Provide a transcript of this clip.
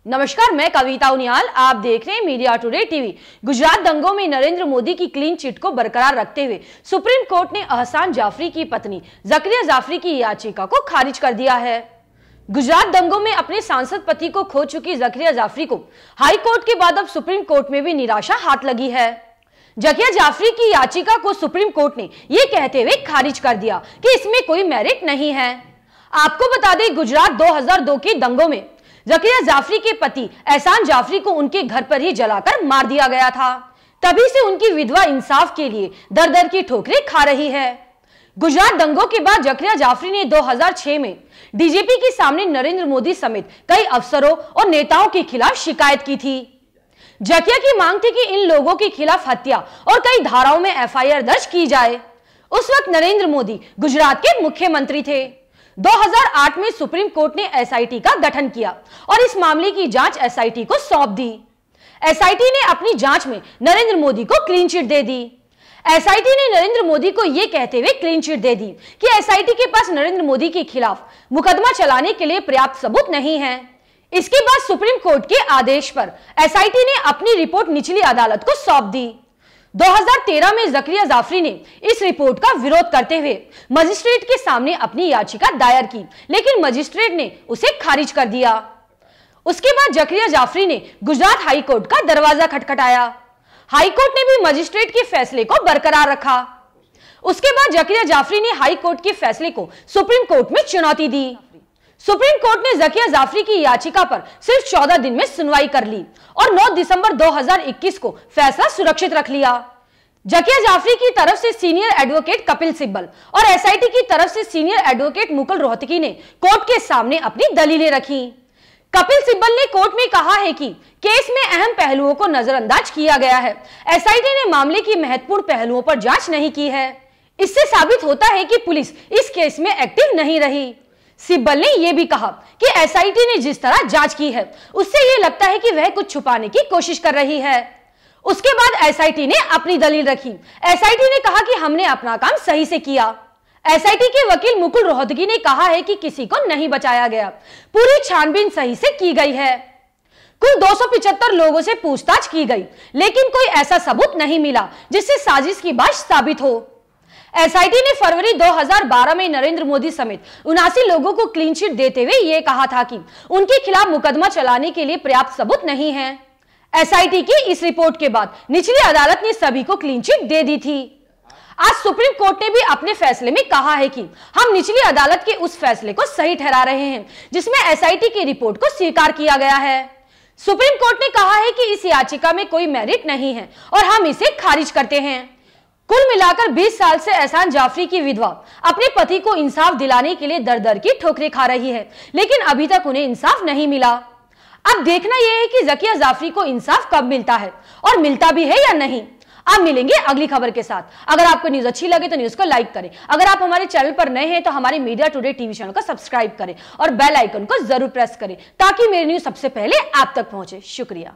नमस्कार, मैं कविता उनियाल। आप देख रहे हैं मीडिया टुडे टीवी। गुजरात दंगों में नरेंद्र मोदी की क्लीन चिट को बरकरार रखते हुए सुप्रीम कोर्ट ने अहसान जाफरी की पत्नी ज़करिया जाफरी की याचिका को खारिज कर दिया है। गुजरात दंगों में अपने सांसद पति को खो चुकी ज़करिया जाफरी को हाई कोर्ट के बाद अब सुप्रीम कोर्ट में भी निराशा हाथ लगी है। ज़करिया जाफरी की याचिका को सुप्रीम कोर्ट ने यह कहते हुए खारिज कर दिया कि इसमें कोई मेरिट नहीं है। आपको बता दें, गुजरात 2002 के दंगों में ज़करिया जाफरी के पति एहसान जाफरी को उनके घर पर ही जलाकर मार दिया गया था। तभी से उनकी विधवा इंसाफ के लिए दर दर की ठोकरें खा रही है। गुजरात दंगों के बाद ज़करिया जाफरी ने 2006 में डीजीपी के सामने नरेंद्र मोदी समेत कई अफसरों और नेताओं के खिलाफ शिकायत की थी। ज़करिया की मांग थी कि इन लोगों के खिलाफ हत्या और कई धाराओं में एफआईआर दर्ज की जाए। उस वक्त नरेंद्र मोदी गुजरात के मुख्यमंत्री थे। 2008 में सुप्रीम कोर्ट ने एसआईटी का गठन किया और इस मामले की जांच एसआईटी को सौंप दी। एसआईटी ने अपनी जांच में नरेंद्र मोदी को क्लीन चिट दे दी। एसआईटी ने नरेंद्र मोदी को यह कहते हुए क्लीन चिट दे दी कि एसआईटी के पास नरेंद्र मोदी के खिलाफ मुकदमा चलाने के लिए पर्याप्त सबूत नहीं है। इसके बाद सुप्रीम कोर्ट के आदेश पर एसआईटी ने अपनी रिपोर्ट निचली अदालत को सौंप दी। 2013 में ज़करिया जाफरी ने इस रिपोर्ट का विरोध करते हुए मजिस्ट्रेट के सामने अपनी याचिका दायर की, लेकिन मजिस्ट्रेट ने उसे खारिज कर दिया। उसके बाद ज़करिया जाफरी ने गुजरात हाई कोर्ट का दरवाजा खटखटाया। हाई कोर्ट ने भी मजिस्ट्रेट के फैसले को बरकरार रखा। उसके बाद ज़करिया जाफरी ने हाई कोर्ट के फैसले को सुप्रीम कोर्ट में चुनौती दी। सुप्रीम कोर्ट ने ज़करिया जाफरी की याचिका पर सिर्फ 14 दिन में सुनवाई कर ली और 9 दिसंबर 2021 को फैसला सुरक्षित रख लिया। ज़करिया जाफरी की तरफ से सीनियर एडवोकेट कपिल सिब्बल और एसआईटी की तरफ से सीनियर एडवोकेट मुकुल रोहतगी ने कोर्ट के सामने अपनी दलीलें रखी। कपिल सिब्बल ने कोर्ट में कहा है कि केस में अहम पहलुओं को नजरअंदाज किया गया है। एसआईटी ने मामले की महत्वपूर्ण पहलुओं पर जांच नहीं की है। इससे साबित होता है कि पुलिस इस केस में एक्टिव नहीं रही। सिब्बल ने यह भी कहा कि एसआईटी ने जिस तरह जांच की है उससे यह लगता है कि वह कुछ छुपाने की कोशिश कर रही है। उसके बाद एसआईटी ने अपनी दलील रखी। एसआईटी ने कहा कि हमने अपना काम सही से किया। एसआईटी के वकील मुकुल रोहतगी ने कहा है कि किसी को नहीं बचाया गया, पूरी छानबीन सही से की गई है। कुल 275 लोगों से पूछताछ की गई, लेकिन कोई ऐसा सबूत नहीं मिला जिससे साजिश की बात साबित हो। एसआईटी ने फरवरी 2012 में नरेंद्र मोदी समेत 79 लोगों को क्लीन चिट देते हुए यह कहा था कि उनके खिलाफ मुकदमा चलाने के लिए पर्याप्त सबूत नहीं है। एसआईटी की इस रिपोर्ट के बाद निचली अदालत ने सभी को क्लीन चिट दे दी थी। आज सुप्रीम कोर्ट ने भी अपने फैसले में कहा है कि हम निचली अदालत के उस फैसले को सही ठहरा रहे हैं जिसमें एसआईटी की रिपोर्ट को स्वीकार किया गया है। सुप्रीम कोर्ट ने कहा है कि इस याचिका में कोई मेरिट नहीं है और हम इसे खारिज करते हैं। कुल मिलाकर 20 साल से एहसान जाफरी की विधवा अपने पति को इंसाफ दिलाने के लिए दर दर की ठोकरें खा रही है, लेकिन अभी तक उन्हें इंसाफ नहीं मिला। अब देखना यह है कि ज़करिया जाफरी को इंसाफ कब मिलता है और मिलता भी है या नहीं। आप मिलेंगे अगली खबर के साथ। अगर आपको न्यूज अच्छी लगे तो न्यूज को लाइक करें। अगर आप हमारे चैनल पर नए हैं तो हमारे मीडिया टुडे टीवी चैनल को सब्सक्राइब करें और बेल आइकन को जरूर प्रेस करें ताकि मेरी न्यूज सबसे पहले आप तक पहुंचे। शुक्रिया।